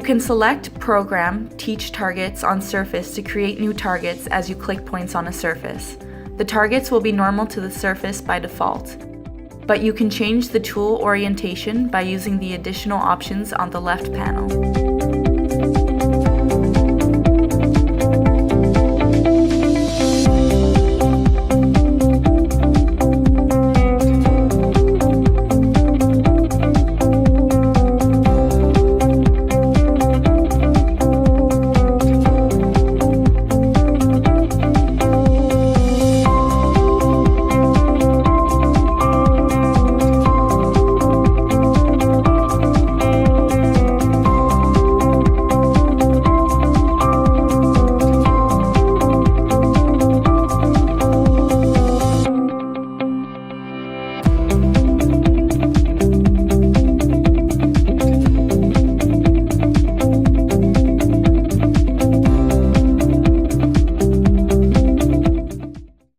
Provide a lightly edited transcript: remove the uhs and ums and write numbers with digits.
can select Program, Teach Targets on Surface to create new targets as you click points on a surface. The targets will be normal to the surface by default, but you can change the tool orientation by using the additional options on the left panel.